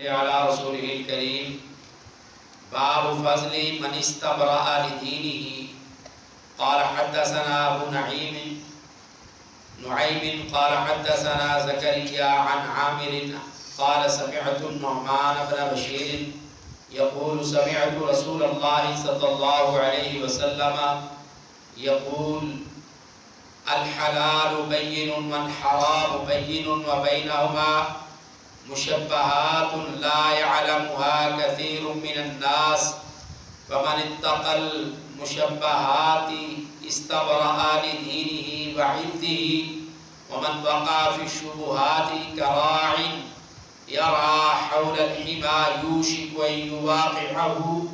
على رسوله الكريم. باب فضل من استبرأ لدينه. قال حدثنا أبو نعيم قال حدثنا زكريا عن عامر قال سمعت النعمان بن بشير يقول سمعت رسول الله صلى الله عليه وسلم يقول الحلال بين والحرام بين وبينهما مشبهات لا يعلمها كثير من الناس فمن اتقى المشبهات استبرأ لدينه وعرضه ومن وقع في الشبهات كراع يرعى حول الحمى يوشك أن يواقعه.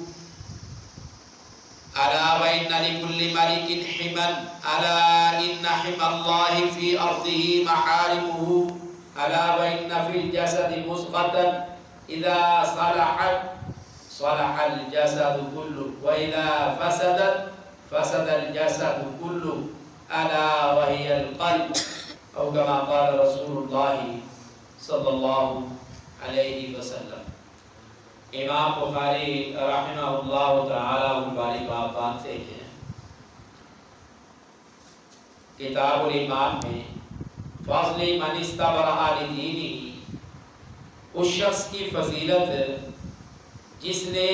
ألا وإن لكل ملك حما ألا إن حمى الله في أرضه محارمه. ألا وإن في الجسد مضغة إذا صلحت صلح الجسد كله وإذا فسدت فسد الجسد كله ألا وهي القلب أو كما قال رسول الله صلی اللہ علیہ وسلم. امام بخاری رحمہ اللہ تعالی مبارک آپ باندھتے ہیں کتاب الایمان میں فضل من استبرأ لدینہ، اس شخص کی فضیلت جس نے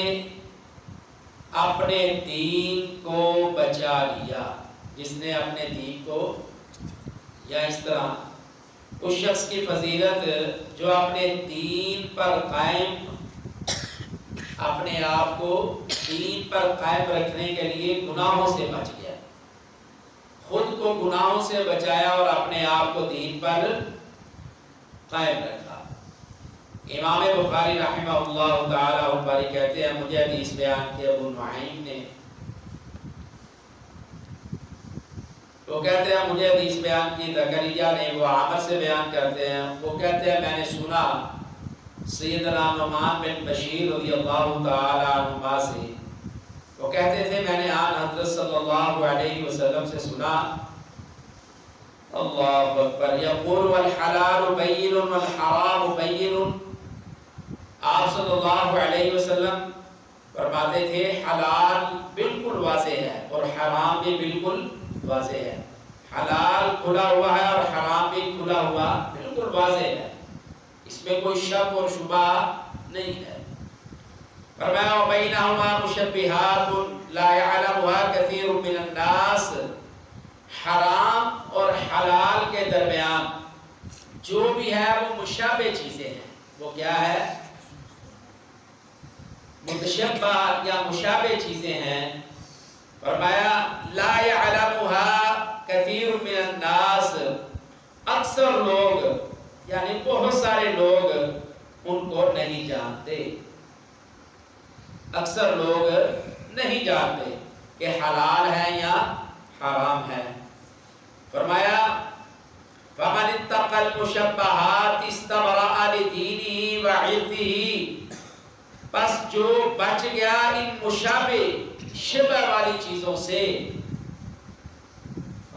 اپنے دین کو بچا لیا، جس نے اپنے دین کو، یا اس طرح اس شخص کی فضیلت جو اپنے دین پر قائم، اپنے آپ کو دین پر قائم رکھنے کے لیے گناہوں سے بچ گیا، خود کو گناہوں سے بچایا اور اپنے آپ کو دین پر قائم رکھا. امام بخاری رحمہ اللہ تعالی باری کہتے ہیں مجھے حدیث بیان کی ابو نعیم نے، وہ کہتے ہیں مجھے حدیث بیان کی زکریا نے، وہ عامر سے بیان کرتے ہیں، وہ کہتے ہیں میں نے سنا سیدنا نعمان بن بشیر رضی اللہ تعالی عنہ سے، وہ کہتے تھے میں نے آن حضرت صلی اللہ علیہ وسلم سے سنا اللہ اکبر یقول والحلال بین والحرام بین. آپ صلی اللہ علیہ وسلم فرماتے تھے حلال بالکل واضح ہے اور حرام بھی بالکل واضح ہے. حلال کھلا ہوا ہے اور حرام بھی کھلا ہوا بالکل واضح ہے، اس میں کوئی شک اور شبہ نہیں ہے. فرمایا وبینہما مشبہات لا یعلمها کثیر من الناس. حرام اور حلال کے درمیان جو بھی ہے وہ مشابہ چیزیں ہیں. وہ کیا ہے؟ متشبہ یا مشابہ چیزیں ہیں. فرمایا لا یعلمها کثیر من الناس، اکثر لوگ یعنی بہت سارے لوگ ان کو نہیں جانتے، اکثر لوگ نہیں جانتے کہ حلال ہے یا حرام ہے. فرمایا فمن اتقى المشبہات استبرأ لدینہ وعرضہ، پس جو بچ گیا ان مشابہ شبہ والی چیزوں سے،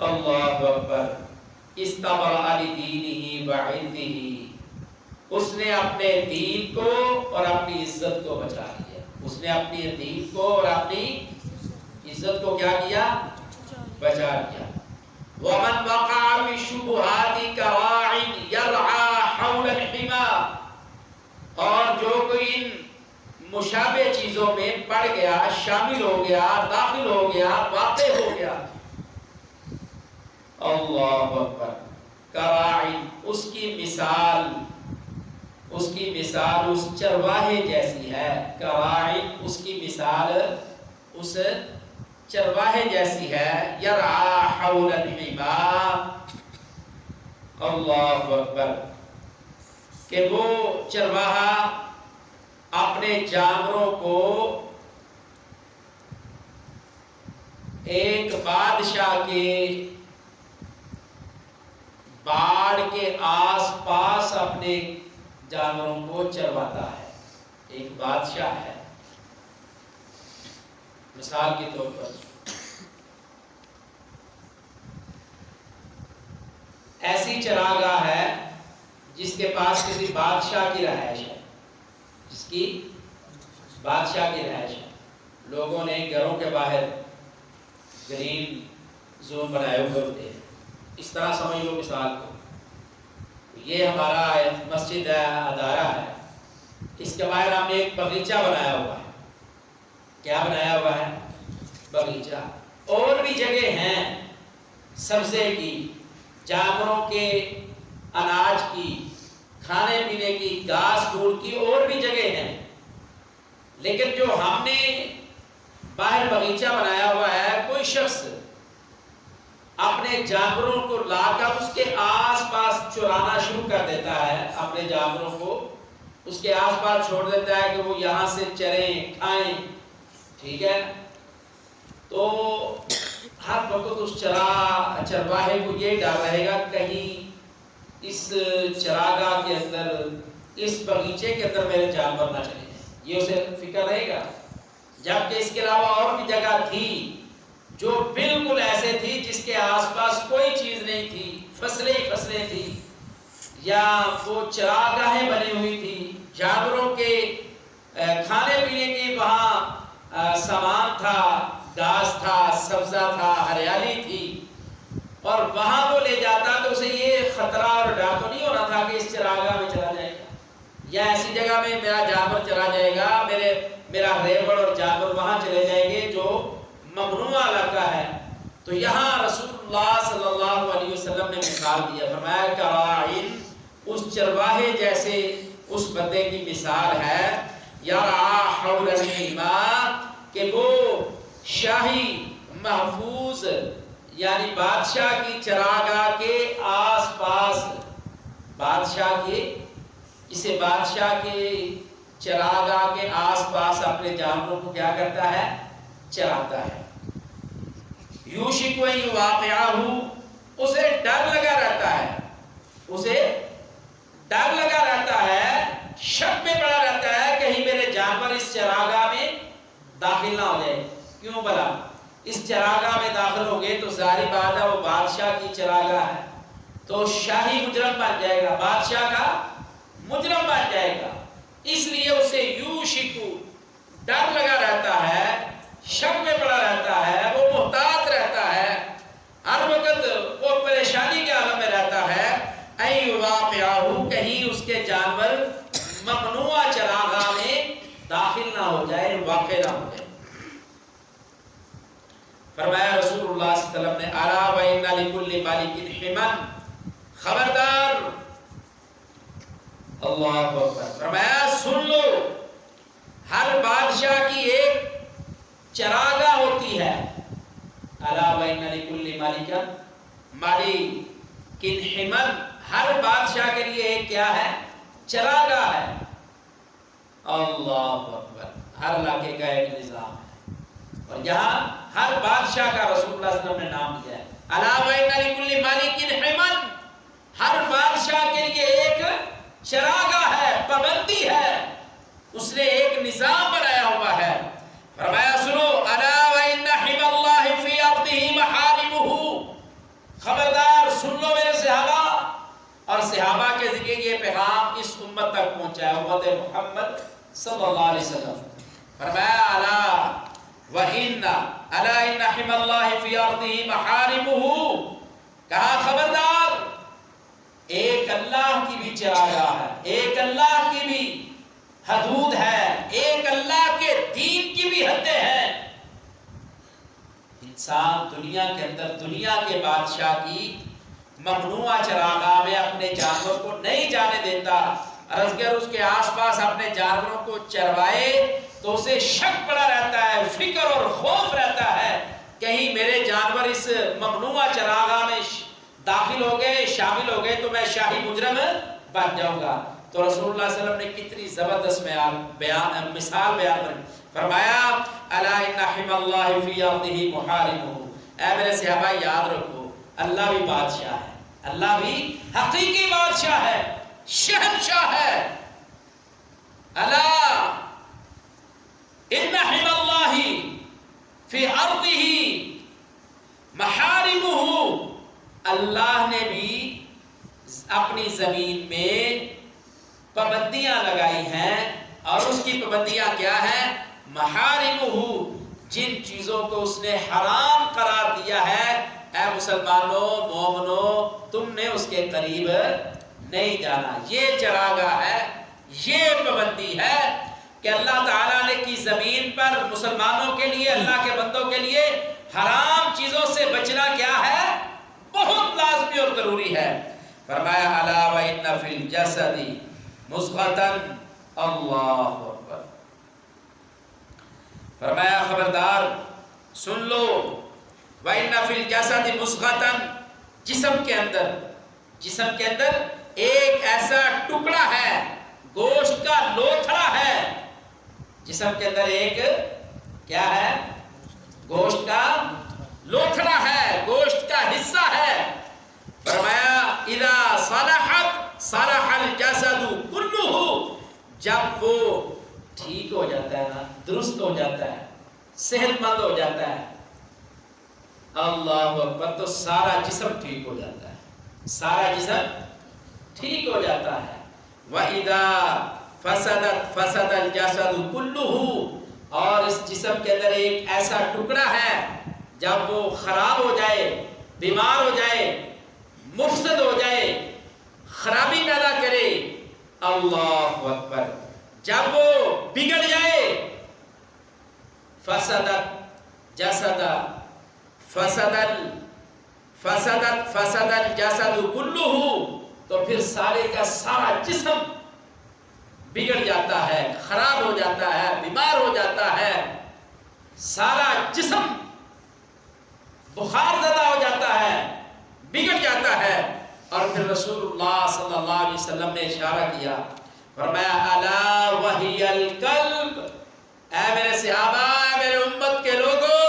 اللہ اکبر، استبرأ لدینہ وعرضہ، اس نے اپنے دین کو اور اپنی عزت کو بچا لیا. اس نے اپنی دین کو اور اپنی عزت کو کیا کیا؟ بچا لیا. ومن وقع في الشبهات كراع يرعى حول الحمى، اور جو کوئی ان مشابہ چیزوں میں پڑ گیا، شامل ہو گیا، داخل ہو گیا، واقع ہو گیا، اللہ اکبر، کراع، اس کی مثال اس چرواہے جیسی ہے. کراع، اس کی مثال اس چرواہے جیسی ہے. یرعا حول الحمى، اللہ اکبر، کہ وہ چرواہا اپنے جانوروں کو ایک بادشاہ کے باڑ کے آس پاس اپنے جانوروں کو چرواتا ہے. ایک بادشاہ ہے، مثال کے طور پر ایسی چراگاہ ہے جس کے پاس کسی بادشاہ کی رہائش ہے، جس کی بادشاہ کی رہائش ہے. لوگوں نے گھروں کے باہر گرین زون بنائے ہوئے ہوتے ہیں. اس طرح سمجھ لو مثال کو، یہ ہمارا مسجد ہے، ادارہ ہے، اس کے باہر ہم نے ایک باغیچہ بنایا ہوا ہے. کیا بنایا ہوا ہے؟ باغیچہ. اور بھی جگہ ہیں سبزے کی، جانوروں کے اناج کی، کھانے پینے کی، گھاس پھوس کی، اور بھی جگہ ہیں. لیکن جو ہم نے باہر باغیچہ بنایا ہوا ہے، کوئی شخص اپنے جانوروں کو لا کر اس کے آس پاس چرانا شروع کر دیتا ہے، اپنے جانوروں کو اس کے آس پاس چھوڑ دیتا ہے کہ وہ یہاں سے چریں کھائیں. ٹھیک ہے، تو ہر وقت اس چرواہے کو یہ ڈر رہے گا کہیں اس چراگاہ کے اندر، اس باغیچے کے اندر میرے جانور نہ چلے جائیں. یہ اسے فکر رہے گا. جبکہ اس کے علاوہ اور بھی جگہ تھی جو بالکل ایسے تھی جس کے آس پاس کوئی چیز نہیں تھی، فصلیں ہی فصلیں تھی، یا وہ چراگاہیں بنی ہوئی تھی، جانوروں کے کھانے پینے کی وہاں سامان تھا، گھاس تھا، سبزہ تھا، ہریالی تھی. اور وہاں وہ لے جاتا تو اسے یہ خطرہ اور ڈر تو نہیں ہونا تھا کہ اس چراگاہ میں چلا جائے گا، یا ایسی جگہ میں میرا جانور چلا جائے گا، میرا ریوڑ اور جانور وہاں چلے جائیں گے جو ممنوع علاقہ ہے. تو یہاں رسول اللہ صلی اللہ علیہ وسلم نے مثال دیا، فرمایا کراعن، اس چرواہے جیسے اس بندے کی مثال ہے، یرعا حول الحمى، کہ وہ شاہی محفوظ یعنی بادشاہ کی چراگاہ کے آس پاس، بادشاہ کے اسے بادشاہ کے چراگاہ کے آس پاس اپنے جانوروں کو کیا کرتا ہے؟ چراتا ہے. یوشک ان یواقعہ، اسے ڈر لگا رہتا ہے، اسے ڈر لگا رہتا ہے، شک میں پڑا رہتا ہے کہیں میرے جانور اس چراگاہ میں داخل نہ ہو جائے. کیوں بھلا؟ اس چراگاہ میں داخل ہو گئے تو ظاہر بات ہے وہ بادشاہ کی چراگاہ ہے، تو شاہی مجرم بن جائے گا، بادشاہ کا مجرم بن جائے گا. اس لیے اسے یوشکو ڈر لگا رہتا ہے، شک میں پڑا رہتا ہے، وہ محتاط رہتا ہے، ہر وقت وہ پریشانی کے عالم میں رہتا ہے. اَن یواقعہ، کہیں اس کے جانور ممنوع چراگاہ میں داخل نہ ہو جائے، واقع نہ ہو جائے. فرمایا رسول اللہ صلی اللہ علیہ وسلم نے، الا وَإِنَّ لِكُلِّ مَلِكٍ حِمًا، خبردار، اللہ اکبر، فرمایا سن لو، ہر بادشاہ کی ایک چراگاہ ہوتی ہے. الا وَإِنَّ لِكُلِّ مَلِكٍ حِمًا، ہر بادشاہ کے لیے ایک کیا ہے؟ چراگاہ ہے. اللہ اکبر، ہر علاقے کا ایک نظام ہے، اور یہاں ہر بادشاہ کا رسول اللہ صلی اللہ علیہ وسلم نے نام دیا ہے. الا وَإِنَّ لِكُلِّ مَلِكٍ حِمًا، ہر بادشاہ کے لیے ایک چراگاہ ہے، پابندی ہے، اس نے ایک نظام بنایا ہوا ہے. فرمایا سنو، الا وَإِنَّ حِمَى اللَّهِ فِي أَرْضِهِ مَحَارِمُهُ، خبردار سن لو میرے صحابہ. اور صحابہ کے ذریعے یہ پیغام اس امت تک پہنچا ہے، امت محمد صلی اللہ علیہ وسلم. فرمایا الا إِنَّ حِمَى اللَّهِ فِي أَرْضِهِ مَحَارِمُهُ، کہا خبردار، ایک اللہ کی بھی چراگاہ ہے، ایک اللہ کی بھی حدود ہے، ایک اللہ کے دین کی بھی حدیں ہیں. انسان دنیا کے اندر، دنیا کے بادشاہ کی ممنوع چراگاہ میں اپنے جانور کو نہیں جانے دیتا. اگر اس کے آس پاس اپنے جانوروں کو چروائے تو اسے شک پڑا رہتا ہے، فکر اور خوف رہتا ہے کہیں میرے جانور اس ممنوع چراگاہ میں داخل ہو گئے، شامل ہو گئے تو میں شاہی مجرم بن جاؤں گا. تو رسول اللہ صلی اللہ علیہ وسلم نے کتنی زبردست مثال بیان کری. فرمایا الا ان حمی اللہ فی ارضہ محارمہ، اے میرے صحابہ یاد رکھو، اللہ بھی بادشاہ ہے، اللہ بھی حقیقی بادشاہ ہے، شہنشاہ ہے. الا ان حمی اللہ فی ارضہ محارمہ، اللہ نے بھی اپنی زمین میں پابندیاں لگائی ہیں اور اس کی پابندیاں کیا ہیں؟ محارمہ، جن چیزوں کو اس نے حرام قرار دیا ہے، اے مسلمانوں مومنوں تم نے اس کے قریب نہیں جانا. یہ چراگاہ ہے، یہ پابندی ہے کہ اللہ تعالیٰ نے کی زمین پر مسلمانوں کے لیے، اللہ کے بندوں کے لیے حرام چیزوں سے بچنا کیا ہے؟ بہت لازمی اور ضروری ہے. فرمایا الا وان فی الجسد مضغۃ، اللہ اکبر. فرمایا خبردار سن لو، وان فی الجسد مضغۃ، جسم کے اندر ایک ایسا ٹکڑا ہے، گوشت کا لوتھڑا ہے. جسم کے اندر ایک کیا ہے؟ گوشت کا لوتھڑا ہے، گوشت کا حصہ ہے. فرمایا اذا صلحت صلح الجسد کلہ، جب وہ ٹھیک ہو جاتا ہے نا، درست ہو جاتا ہے، صحت مند ہو جاتا ہے، اللہ اکبر، تو سارا جسم ٹھیک ہو جاتا ہے، سارا جسم ٹھیک ہو جاتا ہے. وَإِذَا فَسَدَتْ فَسَدَ الْجَسَدُ كُلُّهُ، اور اس جسم کے اندر ایک ایسا ٹکڑا ہے جب وہ خراب ہو جائے، بیمار ہو جائے، مفسد ہو جائے، خرابی پیدا کرے، اللہ اکبر، جب وہ بگڑ جائے، فسدت جسد فسد الجسد كلہ، تو پھر سارے کا سارا جسم بگڑ جاتا ہے، خراب ہو جاتا ہے، بیمار ہو جاتا ہے، سارا جسم بخار زدہ ہو جاتا ہے، بگڑ جاتا ہے. اور پھر رسول اللہ صلی اللہ علیہ وسلم نے اشارہ کیا، فرمایا الا وہی القلب، اے میرے صحابہ، اے میرے امت کے لوگوں،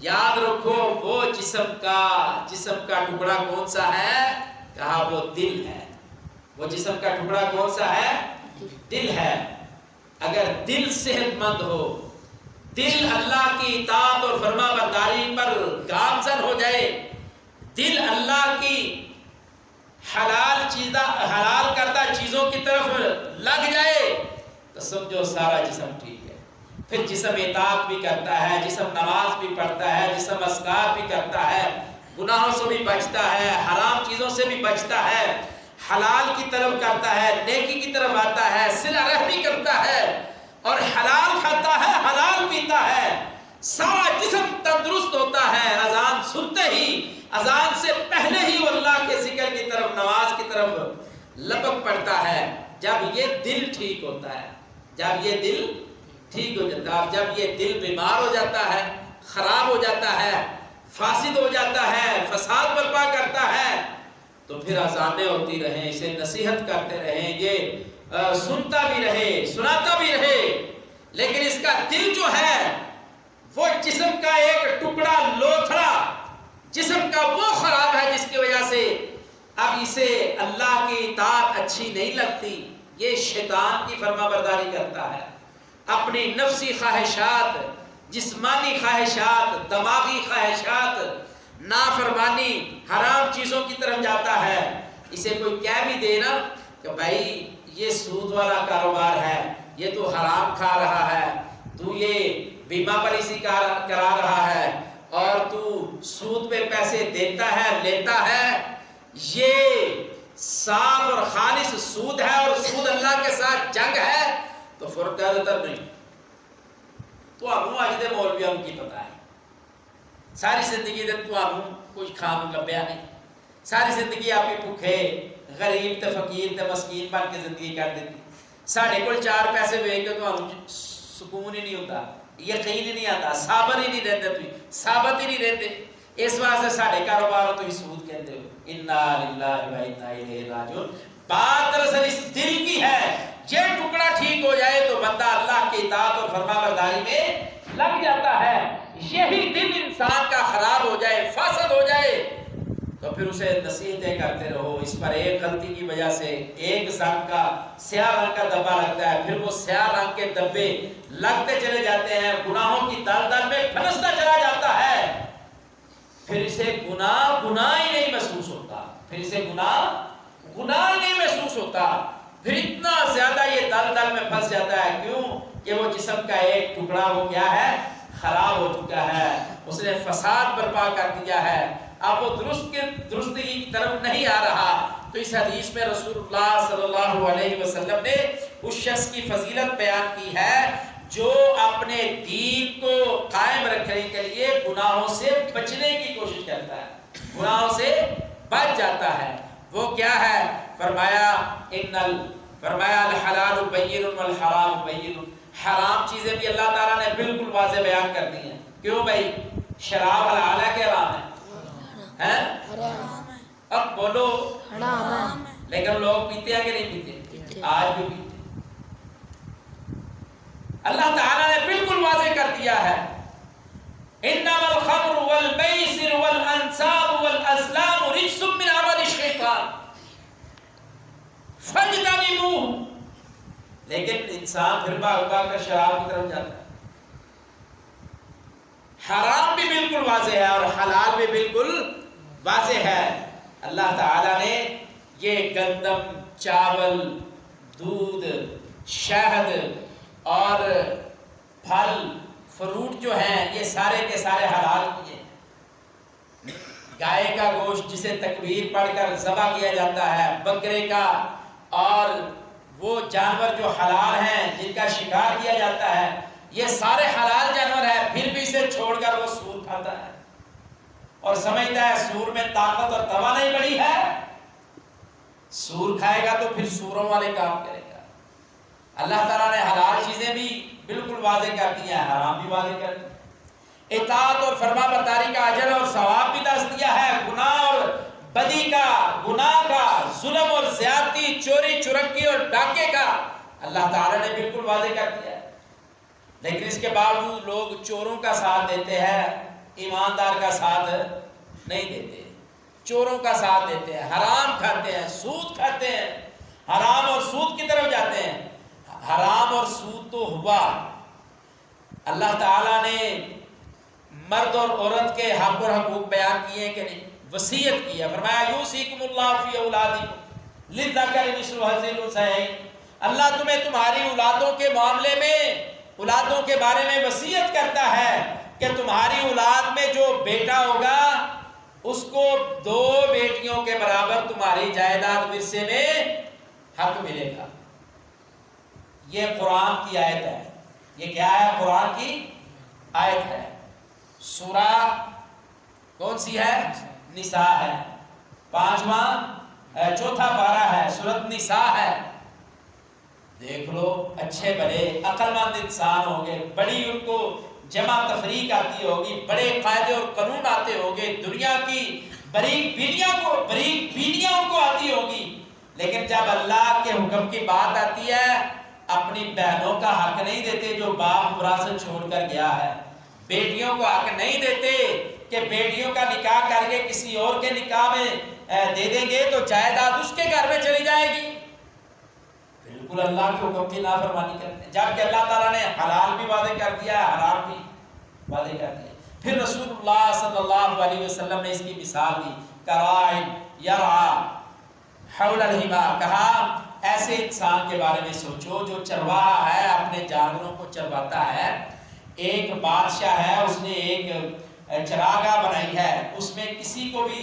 یاد رکھو وہ جسم کا ٹکڑا کون سا ہے؟ کہا وہ دل ہے. وہ جسم کا ٹکڑا کون سا ہے؟ دل ہے. اگر دل صحت مند ہو، دل اللہ کی اطاعت اور فرما برداری پر گامزن ہو جائے، دل اللہ کی حلال کردہ چیزوں کی طرف لگ جائے، تو سمجھو سارا جسم ٹھیک ہے. پھر جسم اطاعت بھی کرتا ہے، جسم نماز بھی پڑھتا ہے، جسم اذکار بھی کرتا ہے، گناہوں سے بھی بچتا ہے، حرام چیزوں سے بھی بچتا ہے، حلال کی طرف کرتا ہے، نیکی کی طرف آتا ہے، صلہ رحمی کرتا ہے، اور حلال کھاتا ہے، حلال پیتا ہے. سارا جسم تندرست ہوتا ہے. اذان سنتے ہی، اذان سے پہلے ہی وہ اللہ کے ذکر کی طرف، نماز کی طرف لپک پڑتا ہے. جب یہ دل ٹھیک ہوتا ہے، جب یہ دل ٹھیک ہو جاتا ہے، جب یہ دل بیمار ہو جاتا ہے، خراب ہو جاتا ہے، فاسد ہو جاتا ہے، فساد برپا کرتا ہے، تو پھر اذانیں ہوتی رہیں، اسے نصیحت کرتے رہیں، یہ سنتا بھی رہے، سناتا بھی رہے، لیکن اس کا دل جو ہے وہ جسم کا ایک ٹکڑا لوتھڑا، جسم کا وہ خراب ہے جس کی وجہ سے اب اسے اللہ کی اطاعت اچھی نہیں لگتی. یہ شیطان کی فرما برداری کرتا ہے، اپنی نفسی خواہشات، جسمانی خواہشات، دماغی خواہشات، نافرمانی، حرام چیزوں کی طرف جاتا ہے. اسے کوئی کہہ بھی دے نا کہ بھائی یہ سود والا کاروبار ہے، یہ تو حرام کھا رہا ہے، تو یہ بیمہ پالیسی کرا رہا ہے، اور تو سود پہ پیسے دیتا ہے، لیتا ہے، یہ صاف اور خالص سود ہے اور سود اللہ کے ساتھ جنگ ہے، تو فرق کہہ دیتا نہیں تو آنوں آج دے مولویاں کی پتہ ہے، ساری زندگی دے تو آنوں کوئی کھان لبیا نہیں، ساری زندگی آپ ہی بھوکے غریب تے فقیر تے مسکین بن کے زندگی کر دیتی. ساڑھے کل 4 پیسے ویک کے تو آنوں سکون ہی نہیں ہوتا، یقین ہی نہیں آتا، صابر ہی نہیں رہتے، تو ثابت ہی نہیں رہتے. اس واسطے ساڑھے کاروبار تو ہی سود کہتے ہو. انا للہ و انا الیہ راجعون. بات دراصل اس دل کی ہے. یہ ٹکڑا ٹھیک ہو جائے تو بندہ اللہ کی اطاعت اور فرما برداری میں لگ جاتا ہے. یہی دل انسان کا خراب ہو جائے، فاسد ہو جائے، تو پھر اسے نصیحتیں کرتے رہو. اس پر ایک غلطی کی وجہ سے ایک رنگ کا سیاہ رنگ کا دبا لگتا ہے، پھر وہ سیاہ رنگ کے دبے لگتے چلے جاتے ہیں، گناہوں کی دلدل میں پھنستا چلا جاتا ہے. پھر اسے گناہ ہی نہیں محسوس ہوتا، پھر اسے گناہ ہی نہیں محسوس ہوتا. پھر اتنا زیادہ یہ دل میں پھنس جاتا ہے. کیوں؟ کہ وہ جسم کا ایک ٹکڑا وہ کیا ہے؟ خراب ہو چکا ہے، اس نے فساد برپا کر دیا ہے، اب وہ درستی کی طرف نہیں آ رہا. تو اس حدیث میں رسول اللہ صلی اللہ علیہ وسلم نے اس شخص کی فضیلت بیان کی ہے جو اپنے دین کو قائم رکھنے کے لیے گناہوں سے بچنے کی کوشش کرتا ہے، گناہوں سے بچ جاتا ہے. وہ کیا ہے؟ فرمایا الحلال بین والحرام بین. حرام چیزیں بھی اللہ تعالیٰ نے بالکل واضح بیان کر دی ہیں. کیوں بھائی؟ شراب حلال ہے کہ حرام ہے؟ حرام ہے. اب بولو. حرام ہے. لیکن لوگ پیتے ہیں کہ نہیں پیتے؟ آج بھی پیتے. اللہ تعالیٰ نے بالکل واضح کر دیا ہے انما الخمر والمیسر والانصاب والازلام رجس من عمل الشیطان فاجتنبوه. لیکن انسان پھر بھاگ کر شراب کی طرف جاتا ہے. حرام بھی بالکل واضح ہے اور حلال بھی بالکل واضح ہے. اللہ تعالیٰ نے یہ گندم، چاول، دودھ، شہد اور پھل فروٹ جو ہیں یہ سارے کے سارے حلال کیے. گائے کا گوشت جسے تکبیر پڑھ کر ذبح کیا جاتا ہے، بکرے کا، اور وہ جانور جو حلال ہیں جن کا شکار کیا جاتا ہے، یہ سارے حلال جانور ہیں. پھر بھی اسے چھوڑ کر وہ سور کھاتا ہے اور سمجھتا ہے سور میں طاقت اور توانائی بڑی ہے. سور کھائے گا تو پھر سوروں والے کام کرے گا. اللہ تعالیٰ نے حلال چیزیں بھی بالکل واضح کر دی ہیں، حرام بھی واضح کر دی. اطاعت اور فرما برداری کا اجر اور ثواب بھی دس دیا ہے. گناہ اور بدی کا، گناہ کا، ظلم اور زیادتی، چوری چرکی اور ڈاکے کا اللہ تعالیٰ نے بالکل واضح کر دیا ہے. لیکن اس کے باوجود لوگ چوروں کا ساتھ دیتے ہیں، ایماندار کا ساتھ نہیں دیتے. چوروں کا ساتھ دیتے ہیں، حرام کھاتے ہیں، سود کھاتے ہیں، حرام اور سود کی طرف جاتے ہیں. حرام اور سود تو ہوا. اللہ تعالیٰ نے مرد اور عورت کے حق اور حقوق بیان کیے کہ نہیں؟ وصیت کی ہے. فرمایا یوصیکم اللہ فی اولادکم للذکر مثل حظ الانثیین. اللہ تمہیں تمہاری اولادوں کے معاملے میں، اولادوں کے بارے میں وصیت کرتا ہے کہ تمہاری اولاد میں جو بیٹا ہوگا اس کو 2 بیٹیوں کے برابر تمہاری جائیداد ورثے میں حق ملے گا. یہ قرآن کی آیت ہے. یہ کیا ہے؟ قرآن کی آیت ہے. سورہ کون سی ہے؟ نساء ہے. 4واں پارہ ہے، سورۃ نساء ہے. دیکھ لو، اچھے بڑے عقل مند انسان ہوں گے، بڑی ان کو جمع تفریق آتی ہوگی، بڑے قاعدے اور قانون آتے ہوں گے، دنیا کی بریک بینیاں ان کو آتی ہوگی. لیکن جب اللہ کے حکم کی بات آتی ہے اپنی بہنوں کا حق نہیں دیتے جو باپ وراثت چھوڑ کر گیا ہے. بیٹیوں کو حق نہیں دیتے کہ بیٹیوں کا نکاح کر کے کسی اور کے نکاح میں دے دیں گے تو جائیداد اس کے گھر میں چلی جائے گی. بالکل اللہ کے حکم کی نافرمانی کرتے ہیں. جبکہ اللہ تعالیٰ نے حلال بھی واضح کر دیا ہے، حرام بھی واضح کر دیا. پھر رسول اللہ صلی اللہ علیہ وسلم نے اس کی مثال دی. کراعٍ یرعیٰ حول الحمى. کہا ایسے انسان کے بارے میں سوچو جو چرواہا ہے، اپنے جانوروں کو چرواتا ہے. ایک بادشاہ ہے، اس نے ایک چراگاہ بنائی ہے، اس میں کسی کو بھی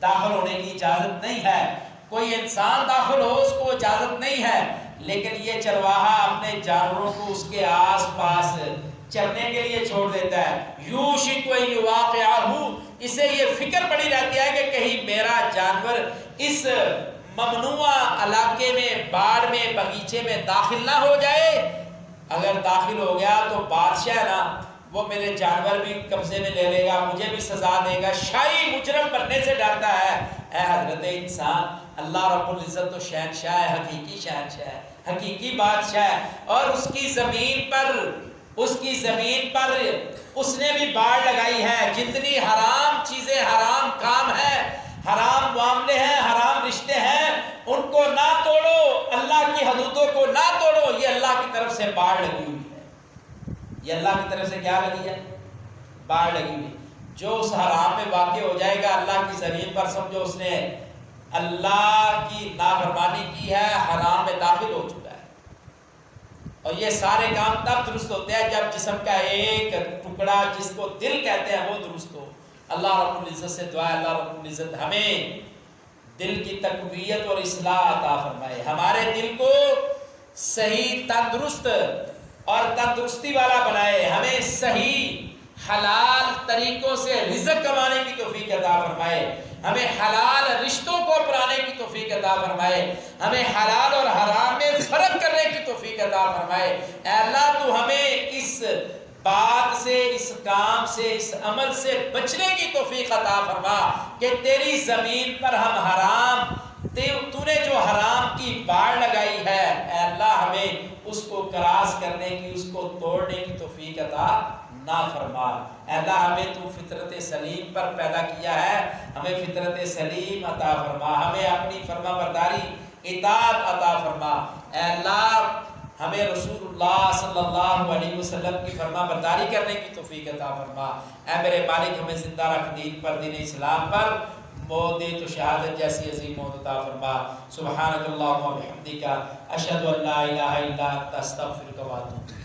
داخل ہونے کی اجازت نہیں ہے، کوئی انسان داخل ہو اس کو اجازت نہیں ہے. لیکن یہ چرواہا اپنے جانوروں کو اس کے آس پاس چرنے کے لیے چھوڑ دیتا ہے. یوشک ان یواقعہ، اسے یہ فکر پڑی رہتی ہے کہ کہیں میرا جانور اس ممنوع علاقے میں، باڑ میں، باغیچے میں داخل نہ ہو جائے. اگر داخل ہو گیا تو بادشاہ ہے نا، وہ میرے جانور بھی قبضے میں لے لے گا، مجھے بھی سزا دے گا. شاہی مجرم بننے سے ڈرتا ہے. اے حضرت انسان، اللہ رب العزت تو شہنشاہ ہے، حقیقی شہنشاہ ہے، حقیقی بادشاہ ہے. اور اس کی زمین پر اس نے بھی باڑ لگائی ہے. جتنی حرام چیزیں، حرام کام ہے، حرام معاملے ہیں، حرام رشتے ہیں، ان کو نہ توڑو، اللہ کی حدودوں کو نہ توڑو. یہ اللہ کی طرف سے باڑ لگی ہوئی ہے. یہ اللہ کی طرف سے کیا لگی ہے؟ باڑ لگی ہوئی. جو اس حرام میں واقع ہو جائے گا اللہ کی زمین پر، سمجھو اس نے اللہ کی نافرمانی کی ہے، حرام میں داخل ہو چکا ہے۔ اور یہ سارے کام تب درست ہوتے ہیں جب جسم کا ایک ٹکڑا جس کو دل کہتے ہیں وہ درست ہو۔ اللہ رب العزت سے دعا ہے اللہ رب العزت ہمیں دل کی تقویت اور اصلاح عطا فرمائے، ہمارے دل کو صحیح تندرست اور تندرستی والا بنائے، ہمیں صحیح حلال طریقوں سے رزق کمانے کی توفیق عطا فرمائے، ہمیں حلال رشتوں کو اپنانے کی توفیق عطا فرمائے، ہمیں حلال اور حرام میں فرق کرنے کی توفیق عطا فرمائے۔ اے اللہ تو ہمیں اس بات سے، اس کام سے، اس عمل سے بچنے کی توفیق عطا فرما کہ تیری زمین پر ہم حرام، تو نے جو حرام کی باڑ لگائی ہے اے اللہ ہمیں اس کو کراس کرنے کی، اس کو توڑنے کی توفیق عطا نہ فرما۔ اے اللہ ہمیں تو فطرت سلیم پر پیدا کیا ہے، ہمیں فطرت سلیم عطا فرما، ہمیں اپنی فرما برداری اطاعت عطا فرما۔ اے اللہ ہمیں رسول اللہ صلی اللہ علیہ وسلم کی فرما برداری کرنے کی توفیق عطا فرما۔ اے میرے مالک ہمیں زندہ رکھ دین پر، دین اسلام پر، موت دے تو شہادت جیسی عظیم موت عطا فرما۔ سبحانک اللہم و بحمدک، اشہد ان لا الہ الا انت، استغفرک و اتوب الیک۔